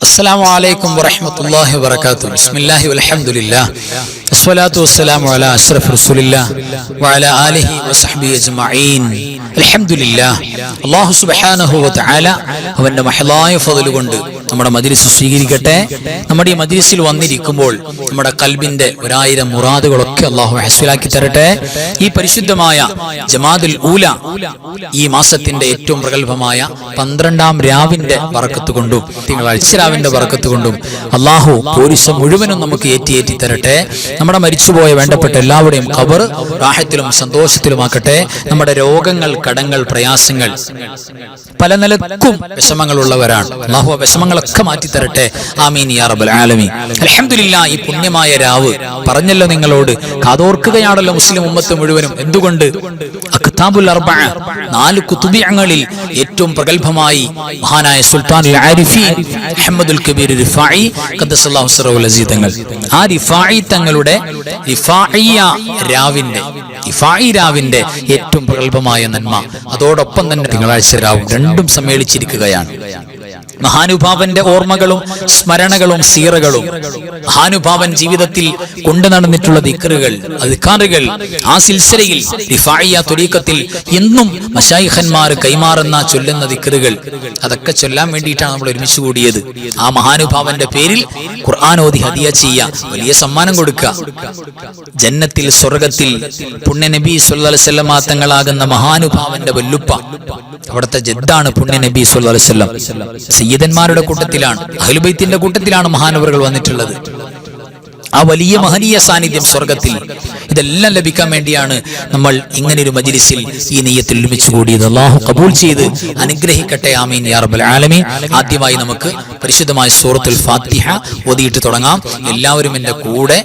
السلام عليكم ورحمة الله وبركاته. بسم الله والحمد لله والصلاة والسلام على أشرف رسول الله وعلى آله وصحبه أجمعين. الحمد لله. الله سبحانه وتعالى അവന്റെ മഹലായ ഫضل കൊണ്ട് നമ്മുടെ മജ്‌ലിസ് സ്വീകരിക്കട്ടെ. നമ്മുടെ ഈ മജ്‌ലിസിൽ വന്നിരിക്കുമ്പോൾ നമ്മുടെ ഖൽബിന്റെ 1000 മുറാദുകളൊക്കെ അല്ലാഹു ഹസ്സലാക്കി തരട്ടെ. ഈ പരിശുദ്ധമായ ജമാദുൽ ഊല ഈ മാസത്തിന്റെ ഏറ്റവും പ്രഗൽഭമായ 12ാം രാവിന്റെ ബറക്കത്ത് കൊണ്ടും തിങ്കളാഴ്ച രാവിന്റെ ബറക്കത്ത് കൊണ്ടും അല്ലാഹു പോരിശ മുഴുവനും നമുക്ക് ഏറ്റി തരട്ടെ. നമ്മുടെ മരിച്ചുപോയ വേണ്ടപ്പെട്ട എല്ലാവരുടെയും ഖബർ റാഹത്തിലും സന്തോഷത്തിലുമാക്കട്ടെ. നമ്മുടെ രോഗങ്ങൾ, കടങ്ങൾ, പ്രയാസങ്ങൾ, പല നിലക്കും വിഷമങ്ങളുള്ളവരാണ്. അല്ലാഹു ആ വിഷമങ്ങളൊക്കെ മാറ്റി തരട്ടെ. ആമീൻ യാ റബ്ബൽ ആലമീൻ. അൽഹംദുലില്ലാഹ്. ഈ പുണ്യമായ രാവ് പറഞ്ഞല്ലോ, നിങ്ങളോട് കാതോർക്കുകയാണല്ലോ മുസ്ലിം ഉമ്മത്ത് മുഴുവനും. എന്തുകൊണ്ട്? അക്താബുൽ അർബഅ, 4 കുതുബിയങ്ങളിൽ ഏറ്റവും പ്രഗൽഭമായി മഹാനായ സുൽത്താനുൽ ആരിഫീൻ മുഹമ്മദുൽ കബീർ റിഫായി ഖദ്ദസല്ലാഹു സിറഹുൽ അസീസ് തങ്ങൾ, ആ റിഫായി തങ്ങളുടെ റിഫായിയ രാവിന്റെ ഏറ്റവും പ്രഗൽഭമായ നന്മ, അതോടൊപ്പം തന്നെ തിങ്കളാഴ്ച രാവും രണ്ടും സമ്മേളിച്ചിരിക്കുകയാണ്. മഹാനുഭാവന്റെ ഓർമ്മകളും സ്മരണകളും സീറകളും, മഹാനുഭാവൻ ജീവിതത്തിൽ കൊണ്ടു നടന്നിട്ടുള്ള ദിക്റുകൾ, അദ്കാറുകൾ, ആ സിൽസിലയിൽ റിഫായിയ ത്വരീഖത്തിൽ എന്നും മശായിഖന്മാർ കൈമാറുന്ന ചൊല്ലുന്ന ദിക്റുകൾ, അതൊക്കെ ചൊല്ലാൻ വേണ്ടിയിട്ടാണ് നമ്മൾ ഒരുമിച്ച് കൂടിയത്. ആ മഹാനുഭാവന്റെ പേരിൽ ഖുർആൻ ഓതി ഹദിയ ചെയ്യുക, വലിയ സമ്മാനം കൊടുക്കുക. ജന്നത്തിൽ, സ്വർഗത്തിൽ പുണ്യ നബി സല്ലല്ലാഹു അലൈഹി വസല്ലം തങ്ങളാകുന്ന മഹാനുഭാവന്റെ വല്ലുപ്പ, അവിടുത്തെ ജദ്ദാണ് പുണ്യ നബി സല്ലല്ലാഹു അലൈഹി വസല്ലം. സയ്യിദന്മാരുടെ കൂട്ടത്തിലാണ്, അഹ്ലുൽ ബൈത്തിന്റെ കൂട്ടത്തിലാണ് മഹാനവറുകൾ വന്നിട്ടുള്ളത്. ആ വലിയ മഹനീയ സാന്നിധ്യം സ്വർഗത്തിൽ, ഇതെല്ലാം ലഭിക്കാൻ വേണ്ടിയാണ് നമ്മൾ ഇങ്ങനൊരു മജ്‌ലിസിൽ ഈ നിയ്യത്തിൽ ഒരുമിച്ച് കൂടിയത്. അല്ലാഹു ഖബൂൽ ചെയ്ത് അനുഗ്രഹിക്കട്ടെ. ആമീൻ യാ റബ്ബൽ ആലമീൻ. ആദ്യമായി നമുക്ക് പരിശുദ്ധമായ സൂറത്തുൽ ഫാത്തിഹ ഓതിയിട്ട് തുടങ്ങാം. എല്ലാവരും എൻ്റെ കൂടെ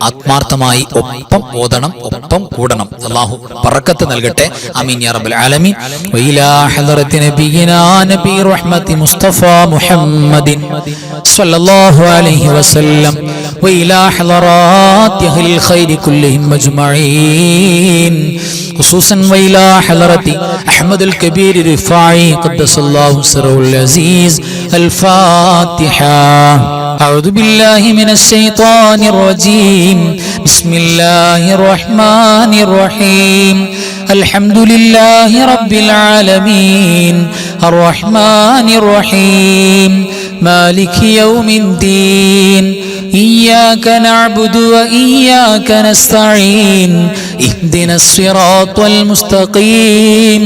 ആത്മാർത്ഥമായി ഒപ്പം ഓതണം, ഒപ്പം കൂടണം. അല്ലാഹു ബറക്കത്ത് നൽകട്ടെ. ആമീൻ യാ റബ്ബൽ ആലമീൻ. വഇലാ ഹളറത്തി നബിയിനാ നബി റഹ്മത്തി മുസ്തഫ മുഹമ്മദിൻ സ്വല്ലല്ലാഹു അലൈഹി വസല്ലം വഇലാ حضرات أهل الخير كلهم أجمعين خصوصا وإلى حضرة أحمد الكبير رفاعي قدس الله سره العزيز. الفاتحة. أعوذ بالله من الشيطان الرجيم. بسم الله الرحمن الرحيم. الحمد لله رب العالمين الرحمن الرحيم مالك يوم الدين إياك نعبد وإياك نستعين اهدنا الصراط المستقيم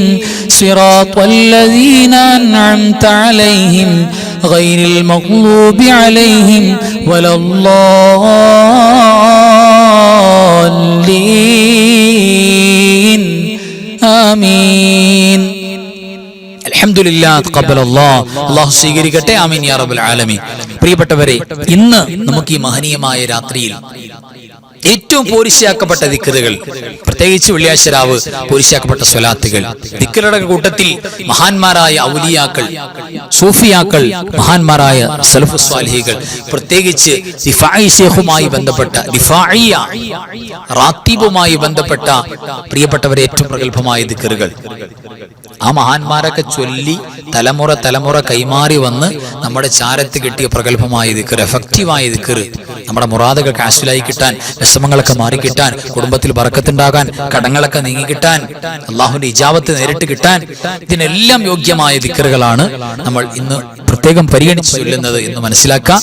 صراط الذين أنعمت عليهم غير المغضوب عليهم ولا الضالين آمين. അൽഹംദുലില്ലാഹ് തഖബ്ബലല്ലാഹ്. അല്ലാഹു സ്വീകരിക്കട്ടെ. ആമീൻ യാ റബ്ബൽ ആലമീൻ. പ്രിയപ്പെട്ടവരെ, ഇന്ന് നമുക്ക് ഈ മഹനീയമായ രാത്രിയിൽ ഏറ്റവും പോരിശയാക്കപ്പെട്ട ദിക്റുകൾ, പ്രത്യേകിച്ച് വെള്ളിയാഴ്ച രാവ് പോരിശയാക്കപ്പെട്ട സ്വലാത്തുകൾ, ദിക്റുകളുടെ കൂട്ടത്തിൽ മഹാന്മാരായ ഔലിയാക്കൾ, സൂഫിയാക്കൾ, മഹാന്മാരായ സലഫുസ് സ്വാലിഹീകൾ, പ്രത്യേകിച്ച് റിഫായി ശൈഖുമായി ബന്ധപ്പെട്ട റിഫായിയ റാത്തീബുമായി ബന്ധപ്പെട്ട പ്രിയപ്പെട്ടവരെ ഏറ്റവും പ്രഗൽഭമായ ദിക്റുകൾ, ആ മഹാന്മാരൊക്കെ ചൊല്ലി തലമുറ കൈമാറി വന്ന് നമ്മുടെ ചാരത്ത് കിട്ടിയ പ്രഗൽഭമായ ദിക്ർ, എഫക്റ്റീവായ ദിക്ർ, നമ്മുടെ മുറാദുകൾക്ക് ഹാസിലായി കിട്ടാൻ, വിഷമങ്ങളൊക്കെ മാറിക്കിട്ടാൻ, കുടുംബത്തിൽ ബറക്കത്തുണ്ടാകാൻ, കടങ്ങളൊക്കെ നീങ്ങിക്കിട്ടാൻ, അള്ളാഹുവിന്റെ ഇജാബത്ത് നേരിട്ട് കിട്ടാൻ, ഇതിനെല്ലാം യോഗ്യമായ ദിക്റുകളാണ് നമ്മൾ ഇന്ന് പ്രത്യേകം പരിഗണിച്ച് ചൊല്ലുന്നത് എന്ന് മനസ്സിലാക്കാം.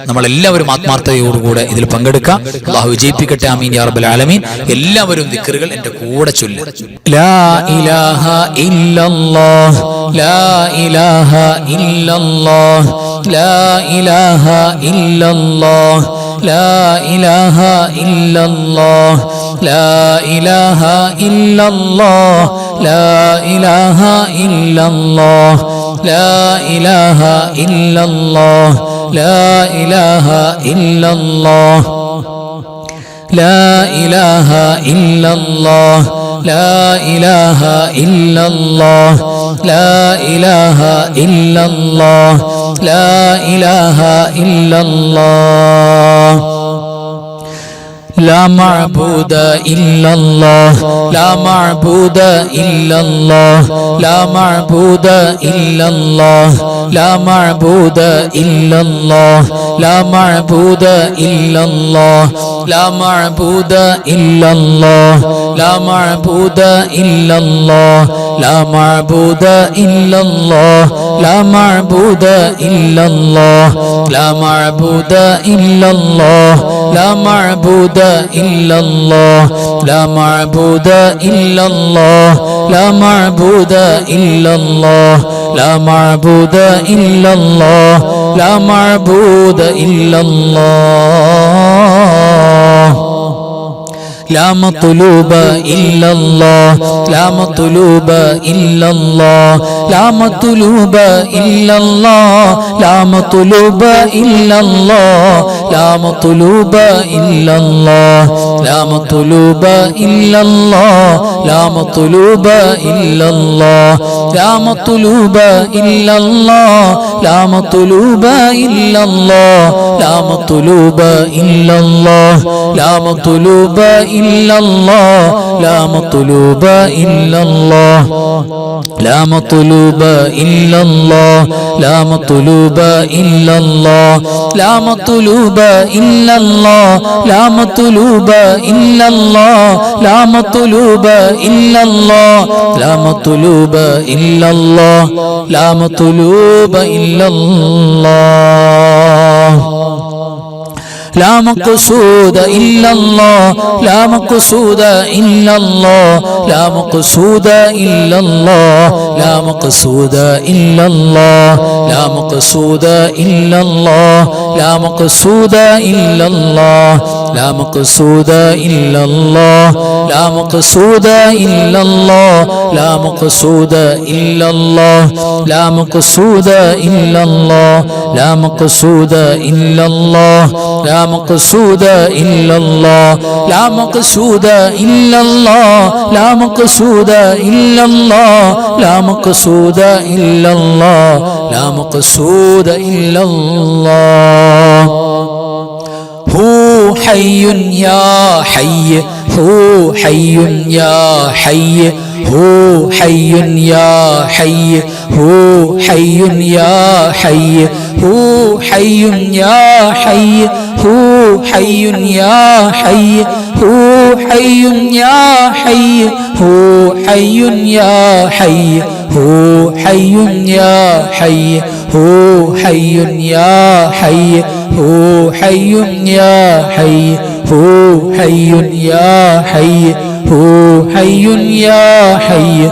നമ്മളെല്ലാവരും ആത്മാർത്ഥതയോടുകൂടെ ഇതിൽ പങ്കെടുക്കാം. അള്ളാഹു വിജയിപ്പിക്കട്ടെ. ആമീൻ യാ റബ്ബൽ ആലമീൻ. എല്ലാവരും ദിക്റുകൾ എൻ്റെ കൂടെ ചൊല്ലുക. ലാ ഇലാഹ ഇല്ലല്ലാഹ് ലാ ഇലാഹ ഇല്ലല്ലാഹ് ലാ ഇലാഹ ഇല്ലല്ലാഹ് ലാ ഇലാഹ ഇല്ലല്ലാഹ് ലാ ഇലാഹ ഇല്ലല്ലാഹ് ലാ ഇലാഹ ഇല്ലല്ലാഹ് ലാ ഇലാഹ ഇല്ലല്ലാഹ് ലാ ഇലാഹ ഇല്ലല്ലാഹ് ലാ ഇലാഹ ഇല്ലല്ലാഹ് ലാ ഇലാഹ ഇല്ലല്ലാഹ് ലാ ഇലാഹ ഇല്ലല്ലാഹ് ലാ ഇലാഹ ഇല്ലല്ലാഹ് لا معبود إلا الله لا معبود إلا الله لا معبود إلا الله لا معبود إلا الله لا معبود إلا الله لا معبود إلا الله لا معبود إلا الله لا معبود إلا الله لا معبود إلا الله لا معبود إلا الله لا معبود إلا الله لا معبود إلا الله لا معبود إلا الله لا معبود إلا الله لا معبود إلا الله لا مطلوب إلا الله لا مطلوب إلا الله لا مطلوب إلا الله لا مطلوب إلا الله لا مطلوب إلا الله لا مطلوب إلا الله لا مطلوب إلا الله لا مطلوب إلا الله لا مطلوب إلا الله لا مطلوب إلا الله لا مطلوب إلا الله لا مطلوب إلا الله لا مطلوب إلا الله لا مطلوب إلا الله لا مطلوب إلا الله لا مطلوب إلا الله لا مطلوب إلا الله لا مطلوب إلا الله لا مطلوب إلا الله لا مقصود إلا الله لا مقصود إلا الله لا مقصود إلا الله لا مقصود إلا الله لا مقصود إلا الله لا مقصود إلا الله لا مقصود إلا الله لا مقصود إلا الله لا مقصود إلا الله لا مقصود إلا الله لا مقصود إلا الله لا مقصود إلا الله لا مقصود إلا الله لا مقصود إلا الله لا مقصود إلا الله لا مقصود إلا الله هو حي يا حي هو حي يا حي هو حي يا حي هو حي يا حي هو حي يا حي هو حي يا حي هو حي يا حي هو حي يا حي هو حي يا حي هو حي يا حي هو حي يا حي هو حي يا حي هو حي يا حي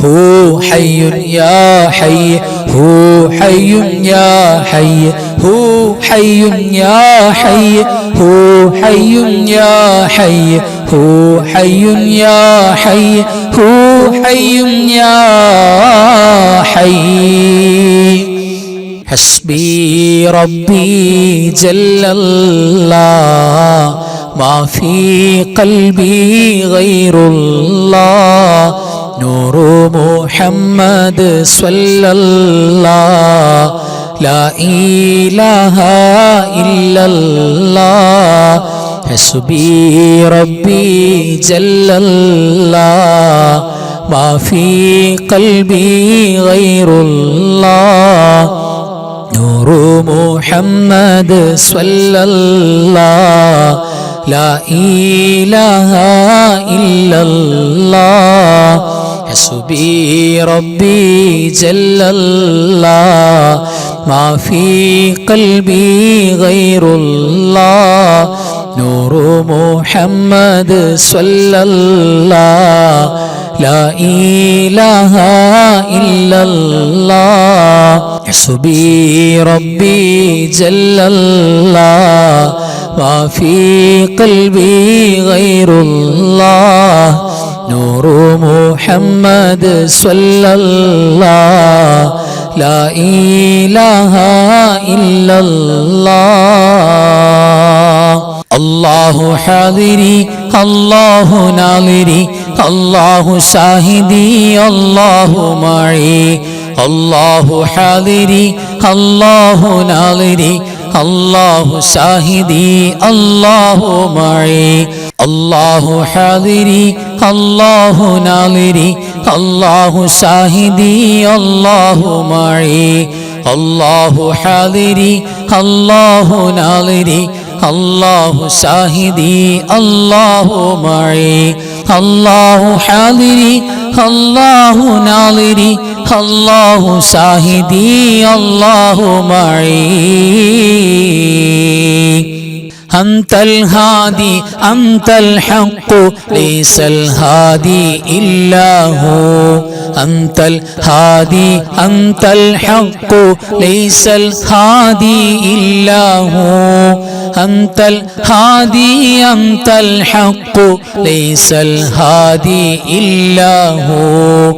هو حي يا حي هو حي يا حي هو حي يا حي هو حي يا حي هو حي يا حي هو حي يا حي حسبي ربي جل الله ما في قلبي غير الله نور محمد صلى الله لا إله إلا الله حسبي ربي جل الله ما في قلبي غير الله نور محمد صلى الله لا إله إلا الله حسبي ربي جل الله ما في قلبي غير الله نور محمد صلى الله لا إله إلا الله حسبي ربي جل الله ما في قلبي غير الله نور محمد صلى الله لا إله إلا الله الله حاضري الله ناظري الله شاهدي الله معي الله حاضري الله ناظري الله شاهدي الله معي الله حاضري الله ناظري الله شاهدي الله معي الله حاضري الله ناظري الله شاهدي الله معي الله حاضري الله ناظري الله شاهدي الله معي أنت الهادي أنت الحق ليس الهادي إلا هو أنت الهادي أنت الحق ليس الهادي إلا هو أنت الهادي أنت الحق ليس الهادي إلا هو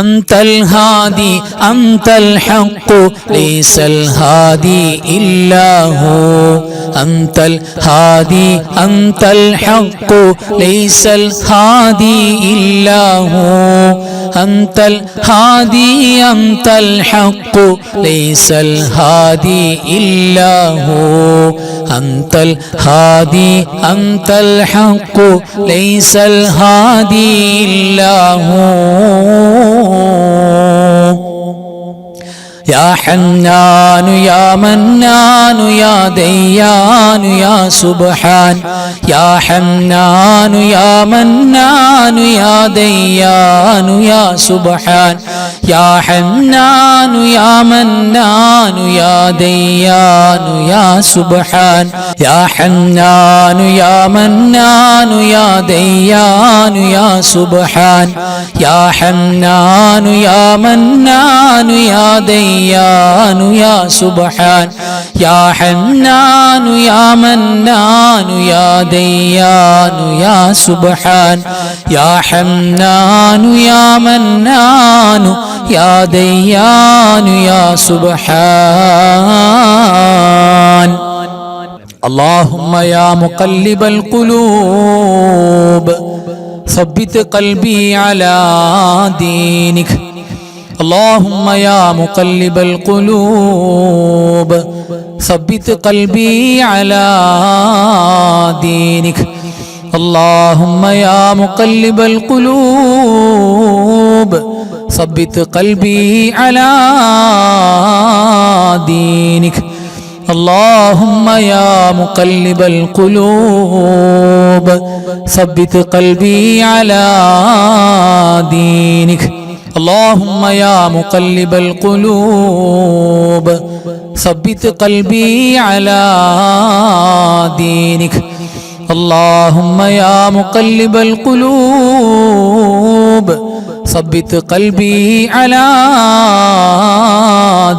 أنت الهادي أنت الحق ليس الهادي إلا هو أنت الهادي أنت الحق ليس الهادي إلا هو أنت الهادي أنت الحق ليس الهادي إلا هو أنت الهادي أنت الحق ليس الهادي إلا هو يا حنان يا منان يا ديان يا سبحان يا حنان يا منان يا ديان يا سبحان يا حنان يا منان يا ديان يا سبحان يا حنان يا منان يا ديان يا سبحان يا حنان يا منان يا ديان يا سبحان يا حنان يا منان يا ديان يا سبحان يا حنان يا منان يا ديان يا سبحان اللهم يا مقلب القلوب ثبت قلبي على دينك اللهم يا مقلب القلوب ثبت قلبي على دينك اللهم يا مقلب القلوب ثبت قلبي على دينك اللهم يا مقلب القلوب ثبت قلبي على دينك اللهم يا مقلب القلوب ثبت قلبي على دينك اللهم يا مقلب القلوب ثبت قلبي على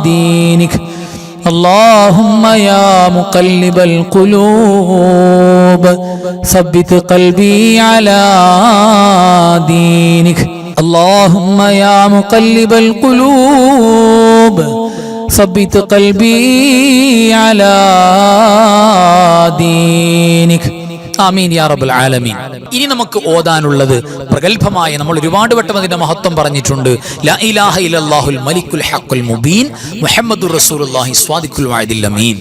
دينك اللهم يا مقلب القلوب ثبت قلبي على دينك اللهم يا مقلب القلوب ثبت قلبي على دينك ആമീൻ യാ റബ്ബൽ ആലമീൻ. ഇനി നമുക്ക് ഓതാനുള്ളത് പ്രഗൽഭമായ, നമ്മൾ ഒരുപാട് വട്ടം അതിന്റെ മഹത്വം പറഞ്ഞിട്ടുണ്ട്. ലാ ഇലാഹ ഇല്ലല്ലാഹുൽ മലിക്കുൽ ഹഖുൽ മുബീൻ മുഹമ്മദുർ റസൂലുള്ളാഹി സ്വാദിഖുൽ വഅദിൽ അമീൻ.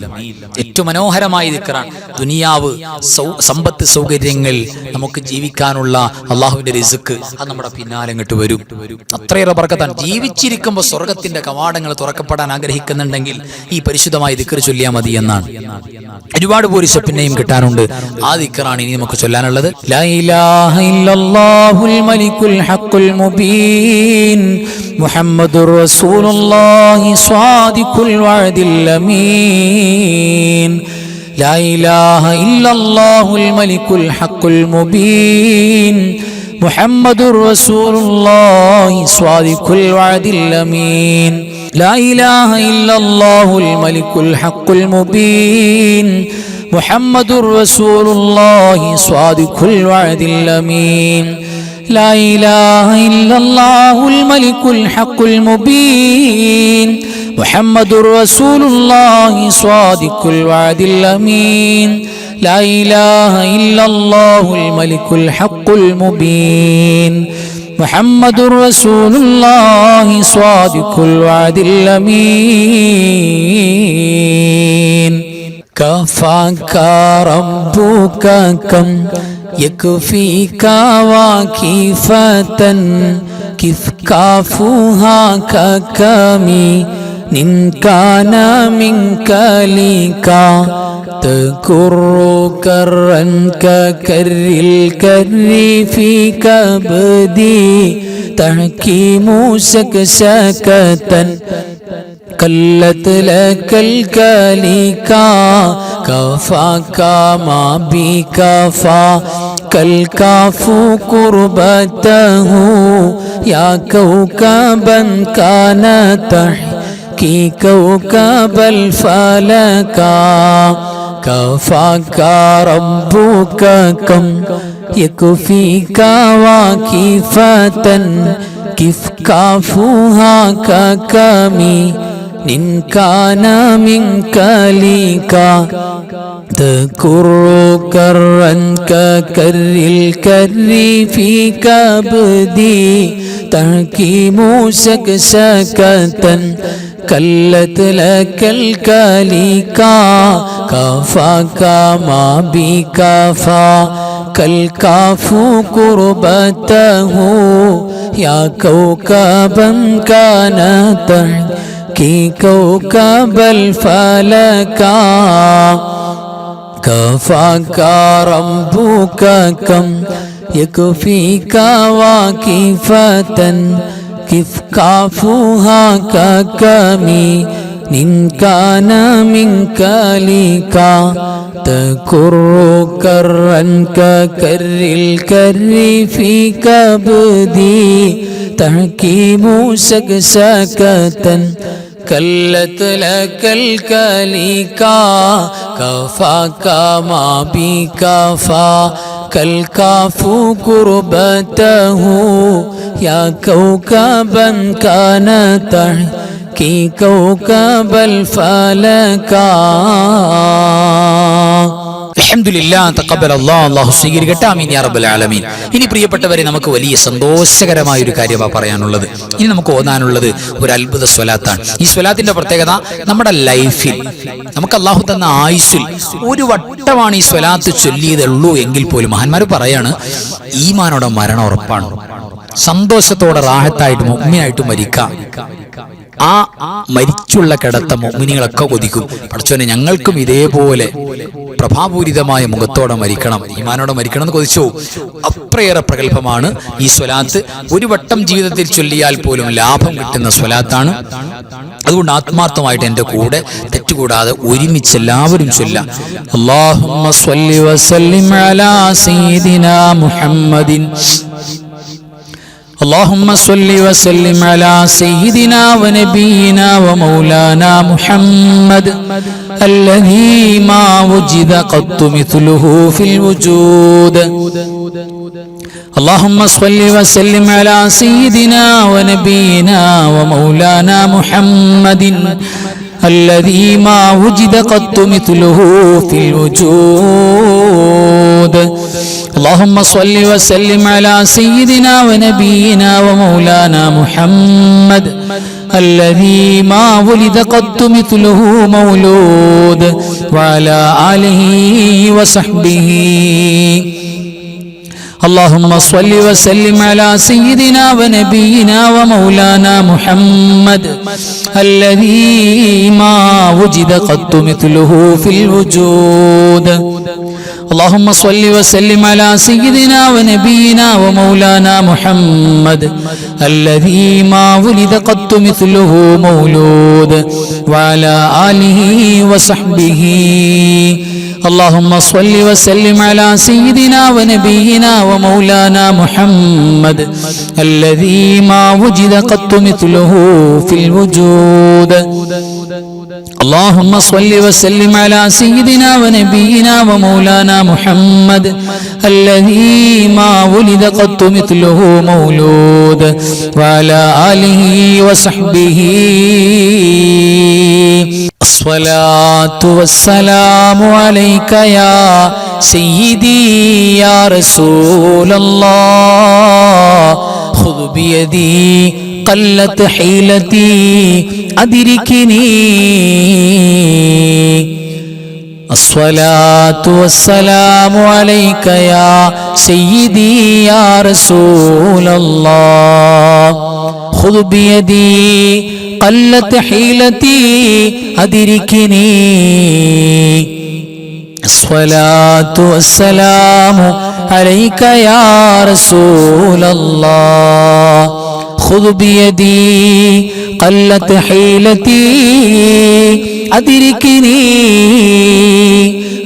ഏറ്റവും മനോഹരമായ ദിക്റാണ്. ദുനിയാവ്, സമ്പത്ത്, സൗകര്യങ്ങൾ, നമുക്ക് ജീവിക്കാനുള്ള അള്ളാഹുവിന്റെ റിസ്ക്, അത് നമ്മുടെ പിന്നാലെ അങ്ങോട്ട് വരും. അത്രയേറെ ബർക്കത്താണ്. ജീവിച്ചിരിക്കുമ്പോൾ സ്വർഗത്തിന്റെ കവാടങ്ങൾ തുറക്കപ്പെടാൻ ആഗ്രഹിക്കുന്നുണ്ടെങ്കിൽ ഈ പരിശുദ്ധമായ ദിക്ർ ചൊല്ലിയാൽ മതി എന്നാണ്. ഒരുപാട് പോലീസ് പിന്നെയും കിട്ടാനുണ്ട്. ആ ദിക്റാണ് ഇനി നമുക്ക് ചൊല്ലാനുള്ളത്. ലാ ഇലാഹ ഇല്ലല്ലാഹുൽ മലിക്കുൽ ഹഖുൽ മുബീൻ മുഹമ്മദുർ റസൂലുള്ളാഹി സ്വാദിഖുൽ വഅദിൽ അമീൻ. ലാ ഇലാഹ ഇല്ലല്ലാഹുൽ മലിക്കുൽ ഹഖുൽ മുബീൻ മുഹമ്മദുർ റസൂലുള്ളാഹി സ്വാദിഖുൽ വഅദിൽ അമീൻ. لا إله إلا الله الملك الحق المبين محمد رسول الله صادق الوعد الأمين. لا إله إلا الله الملك الحق المبين محمد رسول الله صادق الوعد الأمين. لا إله إلا الله الملك الحق المبين محمد رسول الله صادق الوعد الأمين. كفاك ربك كم يكفيك واكفة كيف كافوها ككمي إن كان منك لك تكر كرا ككر الكر في كبدي تحكيم سكسكة قلت لك الكليكا كفاك ما بكفى كالكاف قربته يا كوكبا كان تحكي كوكب الفلكا كفاك ربك كم يكفيك واكفة كيف كافوها ككمي إن كان منك لك تكر كرا ككر الكر في كبدي تحكيم سكسكة كلت لك الكليكا كفاك ما بكفى كالكاف قربته يا كوكبا كان تحكي كوكب الفلكا كفاك ربك كم يكفيك واكفة كيف كافوها ككمي إن كان منك لك تكر كرا ككر الكر في كبدي تحكيم سكسكة كلت لك الكليكا كفاك ما بكفى كالكاف قربته يا كوكبا كان تحكي كوكب الفلكا അൽഹംദുലില്ലാഹ് തഖബ്ബൽ അല്ലാഹു സ്വീകരിക്കട്ടെ ആമീൻ യാ റബ്ബൽ ആലമീൻ. ഇനി പ്രിയപ്പെട്ടവരെ, നമുക്ക് വലിയ സന്തോഷകരമായ ഒരു കാര്യമാണ് പറയാനുള്ളത്. ഇനി നമുക്ക് ഓതാനുള്ളത് ഒരു അത്ഭുത സ്വലാത്താണ്. ഈ സ്വലാത്തിന്റെ പ്രത്യേകത, നമ്മുടെ ലൈഫിൽ നമുക്ക് അല്ലാഹു തന്ന ആയുസ്സിൽ ഒരു വട്ടമാണ് ഈ സ്വലാത്ത് ചൊല്ലിയതുള്ളൂ എങ്കിൽ പോലും മഹാന്മാർ പറയാണ്, ഈമാനോടെ മരണം ഉറപ്പാണ്. സന്തോഷത്തോടെ റാഹത്തായിട്ട് മുഅ്മിനായിട്ട് മരിക്കാം. ആ മരിച്ചുള്ള കിടത്ത മുഅ്മിനീങ്ങളൊക്കെ കൊതിക്കും, പടച്ചോനെ ഞങ്ങൾക്കും ഇതേപോലെ പ്രഭാപൂരിതമായ മുഖത്തോടെ മരിക്കണം, ഈമാനോടെ മരിക്കണം എന്ന് കൊതിച്ചു. അത്രയേറെ പ്രഗത്ഭമാണ് ഈ സ്വലാത്ത്. ഒരു വട്ടം ജീവിതത്തിൽ ചൊല്ലിയാൽ പോലും ലാഭം കിട്ടുന്ന സ്വലാത്താണ്. അതുകൊണ്ട് ആത്മാർത്ഥമായിട്ട് എൻ്റെ കൂടെ തെറ്റുകൂടാതെ ഒരുമിച്ച് എല്ലാവരും ചൊല്ലാം. അല്ലാഹുമ്മ സ്വല്ലി വസല്ലിം അലാ സയ്യിദിനാ മുഹമ്മദിൻ اللهم صل وسلم على سيدنا ونبينا ومولانا محمد الذي ما وجد قط مثله في الوجود. اللهم صل وسلم على سيدنا ونبينا ومولانا محمد الذي ما وجد قط مثله في الوجود. اللهم صل وسلم على سيدنا ونبينا ومولانا محمد الذي ما ولد قط مثله مولود وعلى آله وصحبه. اللهم صل وسلم على سيدنا ونبينا ومولانا محمد الذي ما وجد قط مثله في الوجود. اللهم صل وسلم على سيدنا ونبينا ومولانا محمد الذي ما ولد قط مثله مولود وعلى آله وصحبه. اللهم صل وسلم على سيدنا ونبينا ومولانا محمد الذي ما وجد قط مثله في الوجود. اللهم صل وسلم على سيدنا ونبينا ومولانا محمد الذي ما ولد قط مثله مولود وعلى آله وصحبه. الصلاة والسلام عليك يا سيدي يا رسول الله. خذ بيدي قلت حيلتي أدركني അസ്സലാത്തു വസ്സലാമു അലൈക യാ സയ്യിദി യാ റസൂലല്ലാഹ് ഖുദ് ബിയദി ഖല്ലത് ഹീലതി അദ്രികിനി അസ്സലാത്തു വസ്സലാമു അലൈക യാ റസൂലല്ലാഹ് ഖുദ് ബിയദി ഖല്ലത് ഹീലതി അദ്രികിനി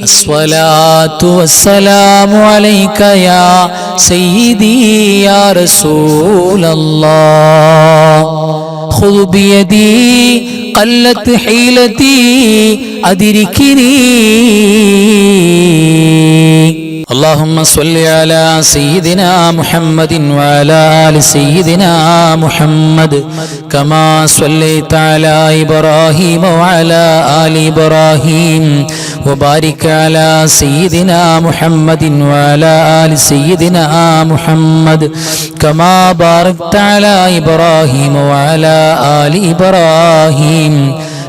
അസ്സലാത്തു വസ്സലാമു അലൈക യാ സയ്യിദി യാ റസൂലല്ലാഹ് ഖുദ് ബിയദി ഖല്ലത് ഹീലതി അദ്രികിനി اللهم صل على سيدنا محمد وعلى آل سيدنا محمد كما صليت على إبراهيم وعلى آل إبراهيم وبارك على سيدنا محمد وعلى آل سيدنا محمد كما باركت على إبراهيم وعلى آل إبراهيم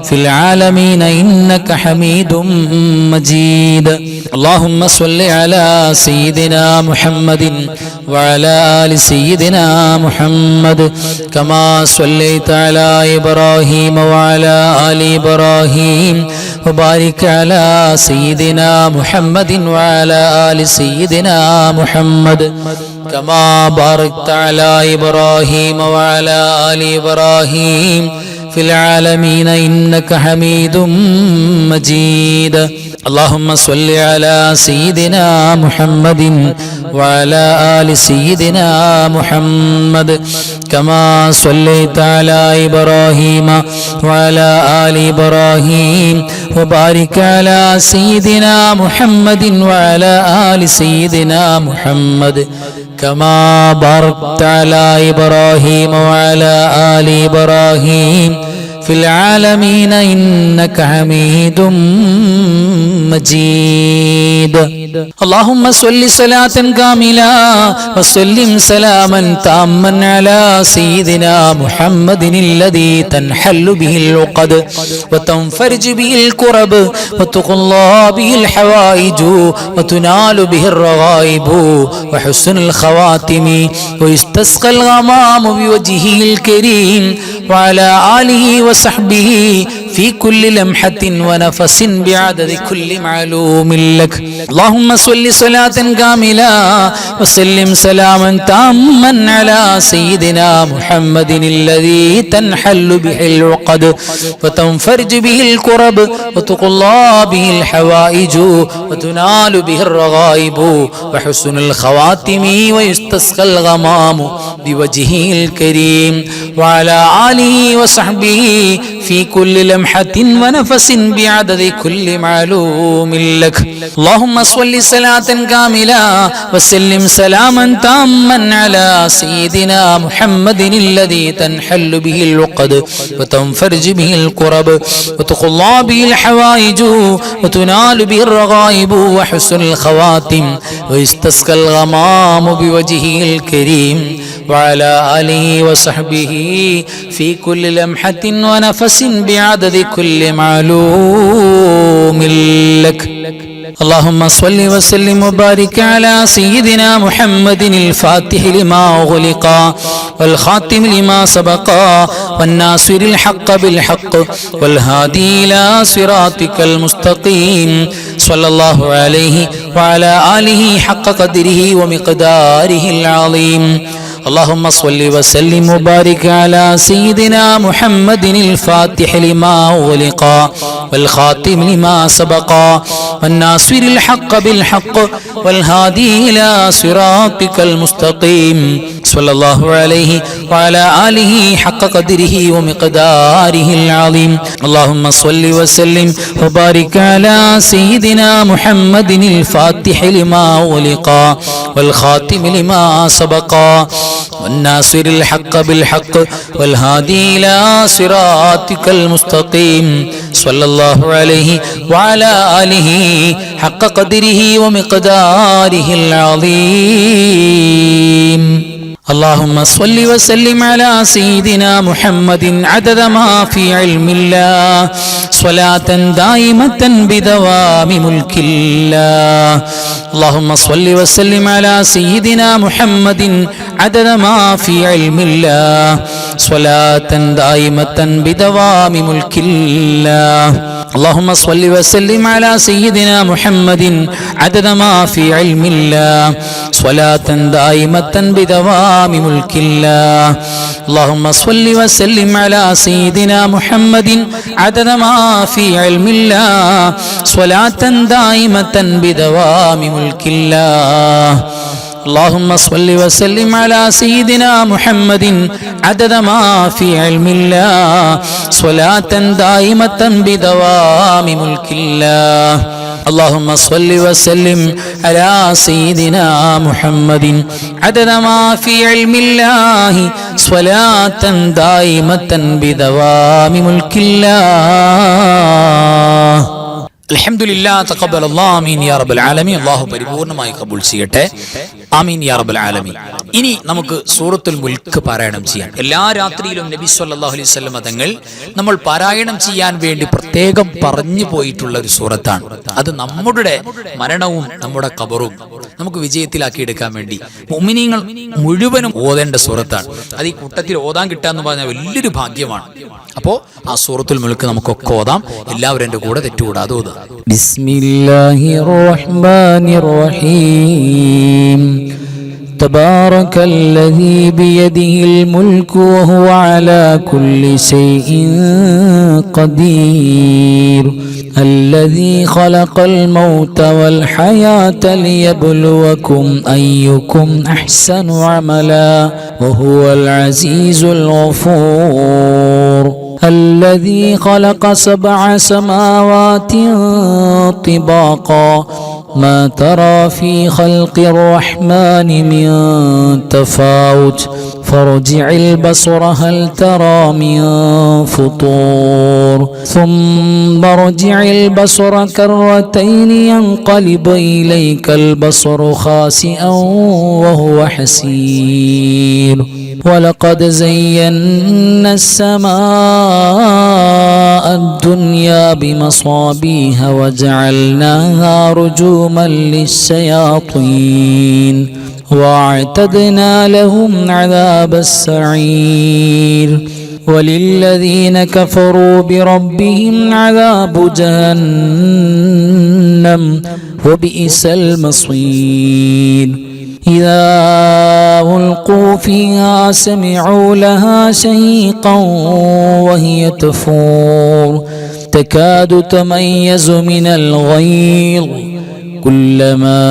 في العالمين إنك حميد مجيد اللهم صل على سيدنا محمد وعلى آل سيدنا محمد كما صليت على إبراهيم وعلى آل إبراهيم وبارك على سيدنا محمد وعلى آل سيدنا محمد كما باركت على إبراهيم وعلى آل إبراهيم في العالمين إنك حميد مجيد اللهم صل على سيدنا محمد وعلى آل سيدنا محمد كما صليت على إبراهيم وعلى آل إبراهيم وبارك على سيدنا محمد وعلى آل سيدنا محمد كما باركت على إبراهيم وعلى آل إبراهيم في العالمين إنك حميد مجيد اللهم صل صلاة كاملة وسلم سلاما تاما على سيدنا محمد الذي تنحل به العقد وتنفرج به الكرب وتقضى به الحوائج وتنال به الرغائب وحسن الخواتم ويستسقى الغمام بوجهه الكريم وعلى آله وصحبه في كل لمحة ونفس بعدد كل معلوم لك اللهم صل صلاة كاملة وسلم سلاما تاما على سيدنا محمد الذي تنحل به العقد وتنفرج به الكرب وتقضى به الحوائج وتنال به الرغائب وحسن الخواتم ويستسقى الغمام بوجهه الكريم وعلى آله وصحبه في كل لمحة ونفس بعدد كل معلوم لك اللهم صل صلاة كاملة وسلم سلاما تاما على سيدنا محمد الذي تنحل به العقد وتنفرج به الكرب وتقضى به الحوائج وتنال به الرغائب وحسن الخواتم ويستسقى الغمام بوجهه الكريم وعلى آله وصحبه في كل لمحة ونفس بعدد كل معلوم لك اللهم صل وسلم وبارك على سيدنا محمد الفاتح لما أغلق والخاتم لما سبق والناصر الحق بالحق والهادي إلى صراطك المستقيم صلى الله عليه وعلى آله حق قدره ومقداره العظيم اللهم صل وسلم وبارك على سيدنا محمد الفاتح لما أغلق والخاتم لما سبق والناصر الحق بالحق والهادي إلى صراطك المستقيم صلى الله عليه وعلى آله حق قدره ومقداره العظيم اللهم صل وسلم وبارك على سيدنا محمد الفاتح لما أغلق والخاتم لما سبق والناصر الحق بالحق والهادي إلى صراطك المستقيم صلى الله عليه وعلى آله حق قدره ومقداره العظيم اللهم صل وسلم على سيدنا محمد عدد ما في علم الله صلاة دائمة بدوام ملك الله. اللهم صل وسلم على سيدنا محمد عدد ما في علم الله صلاة دائمة بدوام ملك الله. اللهم صل وسلم على سيدنا محمد عدد ما في علم الله صلاة دائمة بدوام ملك الله. اللهم صل وسلم على سيدنا محمد عدد ما في علم الله صلاة دائمة بدوام ملك الله. اللهم صل وسلم على سيدنا محمد عدد ما في علم الله صلاة دائمة بدوام ملك الله. اللهم صل وسلم على سيدنا محمد عدد ما في علم الله صلاة دائمة بدوام ملك الله. അൽഹംദുലില്ലാഹ് തഖബ്ബലല്ലാഹു ആമീൻ യാ റബ്ബൽ ആലമീൻ. അല്ലാഹു പരിപൂർണമായി കബൂൽ ചെയ്യട്ടെ. ആമീൻ യാ റബ്ബൽ ആലമീൻ. ഇനി നമുക്ക് സൂറത്തുൽ മുൽക്ക് പാരായണം ചെയ്യാം. എല്ലാ രാത്രിയിലും നബി സല്ലല്ലാഹു അലൈഹി വസല്ലം തങ്ങൾ നമ്മൾ പാരായണം ചെയ്യാൻ വേണ്ടി പ്രത്യേകം പറഞ്ഞു പോയിട്ടുള്ള ഒരു സൂറത്താണ്. അത് നമ്മുടെ മരണവും നമ്മുടെ ഖബറും നമുക്ക് വിജയത്തിലാക്കി എടുക്കാൻ വേണ്ടി മുഅ്മിനീങ്ങൾ മുഴുവനും ഓതേണ്ട സൂറത്താണ്. അത് ഈ കൂട്ടത്തിൽ ഓതാൻ കിട്ടാന്ന് പറഞ്ഞാൽ വലിയൊരു ഭാഗ്യമാണ്. അപ്പോ ആ സൂറത്തുൽ മുൽക്ക് നമുക്കൊക്കെ ഓതാം. എല്ലാവരും എൻ്റെ കൂടെ തെറ്റുകൂടാതെ ഓതുക. ബിസ്മില്ലാഹിർ റഹ്മാനിർ റഹീം. തബാറകല്ലദീ ബിയദിഹിൽ മുൽക്കു വഹുവ അലാ കുല്ലി ശൈഇൻ ഖദീർ. الذي خلق الموت والحياة ليبلوكم أيكم أحسن عملا وهو العزيز الغفور. الذي خلق 7 سماوات طباقا ما ترى في خلق الرحمن من تفاوت فارجع البصر هل ترى من فطور ثم ارجع البصر كرتين ينقلب إليك البصر خاسئا وهو حسير. ولقد زينا السماء الدنيا بمصابيح وجعلناها رجوما للشياطين واعتدنا لهم عذاب السعير. وللذين كفروا بربهم عذاب جهنم وبئس المصير. إذا ألقوا فيها سمعوا لها شهيقا وهي تفور تكاد تميز من الغيظ كلما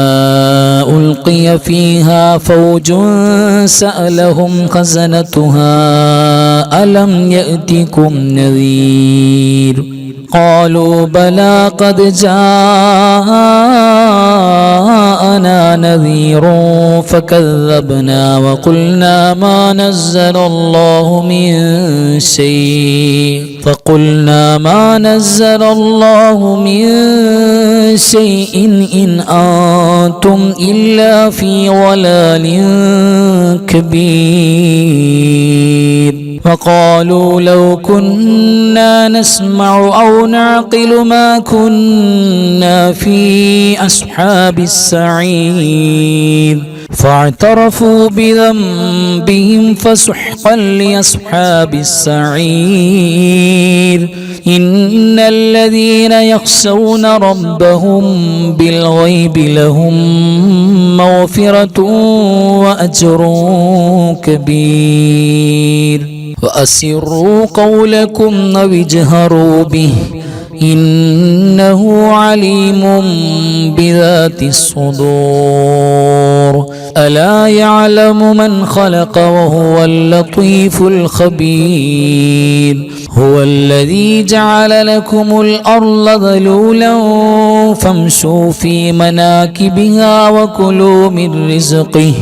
ألقي فيها فوج سألهم خزنتها ألم يأتكم نذير قالوا بلى قد جاءنا نذير فكذبنا وقلنا ما نزل الله من شيء إن أنتم إلا في ضلال كبير. وقالوا لو كنا نسمع أو نعقل ما كنا في أصحاب السعير. فاعترفوا بذنبهم فسحقا لأصحاب السعير. إن الذين يخشون ربهم بالغيب لهم مغفرة وأجر كبير. وأسروا قولكم أو اجهروا به إنه عليم بذات الصدور. ألا يعلم من خلق وهو اللطيف الخبير. هو الذي جعل لكم الأرض ذلولا فامشوا في مناكبها وكلوا من رزقه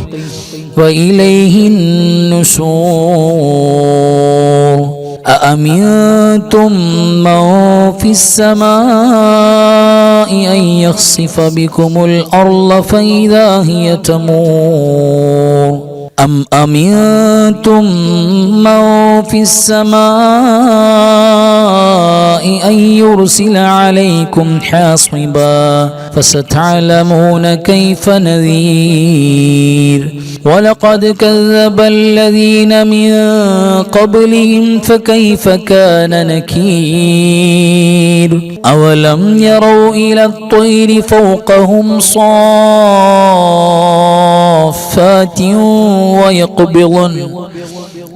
وإليه النشور. أأمنتم من في السماء أن يخسف بكم الأرض فإذا هي تمور أم أمنتم من في السماء أن يرسل عليكم حاصبا فستعلمون كيف نذير ولقد كذب الذين من قبلهم فكيف كان نكير أولم يروا إلى الطير فوقهم صافات ويقبضن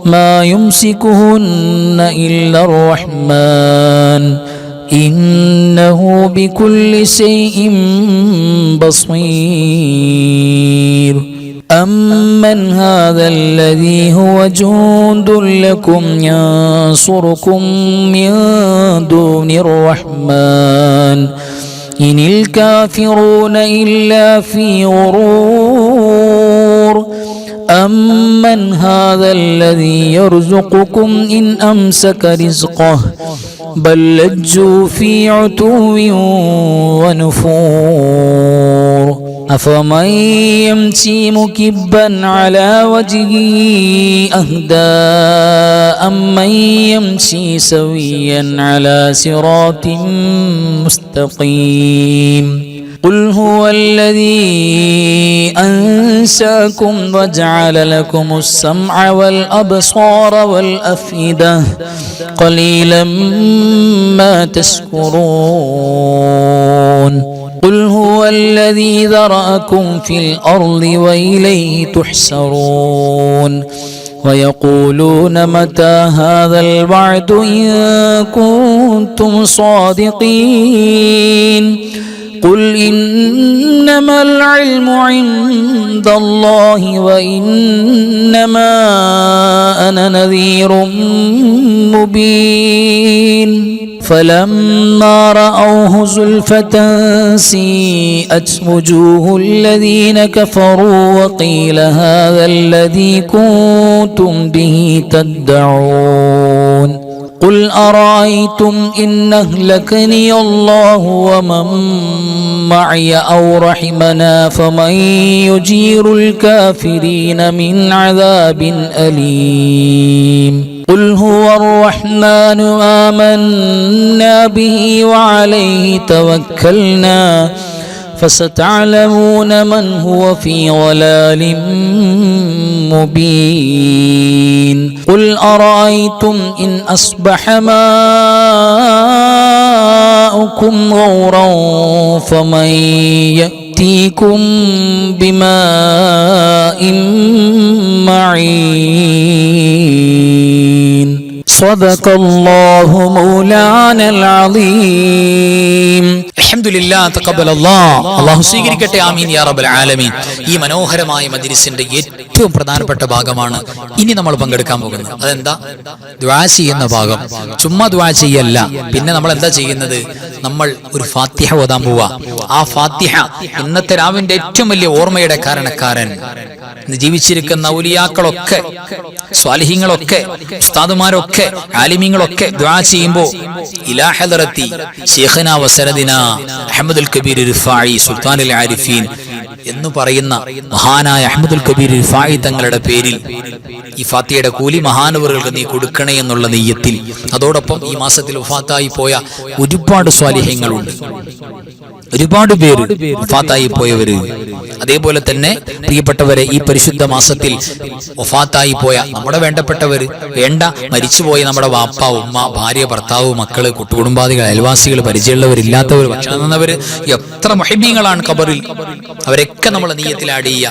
ما يمسكهن إلا الرحمن إنه بكل شيء بصير أمن هذا الذي هو جند لكم ينصركم من دون الرحمن إن الكافرون إلا في غرور أمن هذا الذي يرزقكم إن أمسك رزقه بل لجوا في عتو ونفور أفمن يمشي مكبا على وجهه أهدى أمن يمشي سويا على صراط مستقيم قل هو الذي أنشأكم وجعل لكم السمع والأبصار والأفئدة قليلا ما تشكرون قل هو الذي ذرأكم في الأرض وإليه تحشرون ويقولون متى هذا الوعد إن كنتم صادقين قل إنما العلم عند الله وإنما أنا نذير مبين فلما رأوه زلفة سيئت وجوه الذين كفروا وقيل هذا الذي كنتم به تدعون قل أرأيتم إن أهلكني الله ومن معي أو رحمنا فمن يجير الكافرين من عذاب أليم قل هو الرحمن آمنا به وعليه توكلنا فستعلمون من هو في ضلال مبين قل أرأيتم إن أصبح ماؤكم غورا فمن يأتيكم بماء معين صدق الله مولانا العظيم അൽഹംദുലില്ലാഹ് തഖബ്ബലല്ലാഹ് അല്ലാഹു സ്വീകരിക്കട്ടെ ആമീൻ യാ റബ്ബൽ ആലമീൻ. ഈ മനോഹരമായ മജ്‌ലിസിന്റെ ഏറ്റവും പ്രധാനപ്പെട്ട ഭാഗമാണ് ഇനി നമ്മൾ പങ്കെടുക്കാൻ പോകുന്നത്. അതെന്താ? ദുആ ചെയ്യുന്ന ഭാഗം. ചുമ്മാ ദുആ ചെയ്യല്ല, പിന്നെ നമ്മൾ എന്താ ചെയ്യുന്നത്? നമ്മൾ ഒരു ഫാത്തിഹ ഓതാൻ പോവാ. ആ ഫാത്തിഹ ഇന്നത്തെ രാവിന്റെ ഏറ്റവും വലിയ ഓർമ്മയുടെ കാരണക്കാരൻ ജീവിച്ചിരിക്കുന്ന ഔലിയാക്കളൊക്കെ, സ്വാലിഹീങ്ങളൊക്കെ, ഉസ്താദുമാരൊക്കെ, ആലിമീങ്ങളൊക്കെ ദുആ ചെയ്യുമ്പോൾ ഇലാ ഹദറത്തി ശൈഖനാ വസനദിനാ അഹ്മദുൽ കബീർ റിഫായി സുൽത്താനുൽ ആരിഫീൻ എന്ന് പറയുന്ന മഹാനായ അഹ്മദുൽ കബീർ റിഫായി തങ്ങളുടെ പേരിൽ ഈ ഫാത്തിഹയുടെ കൂലി മഹാനവറുകൾക്ക് നീ കൊടുക്കണേ എന്നുള്ള നെയ്യത്തിൽ, അതോടൊപ്പം ഈ മാസത്തിൽ വഫാത്തായി പോയ ഒരുപാട് സ്വാലിഹീങ്ങളുണ്ട്, ഒരുപാട് പേര് വഫാത്തായി പോയവര്. അതേപോലെ തന്നെ പ്രിയപ്പെട്ടവരെ, ഈ പരിശുദ്ധ മാസത്തിൽ വഫാത്തായി പോയ നമ്മുടെ വേണ്ടപ്പെട്ടവര്, മരിച്ചുപോയ നമ്മുടെ വാപ്പ, ഉമ്മ, ഭാര്യ, ഭർത്താവ്, മക്കള്, കുട്ടുകുടുംബാദികൾ, അയൽവാസികൾ, പരിചയമുള്ളവർ, ഭക്ഷണം തന്നവര്, എത്ര മുഹിബീങ്ങളാണ് ഖബറിൽ. അവരൊക്കെ നമ്മൾ നിയ്യത്തിൽ ആഡ് ചെയ്യുക.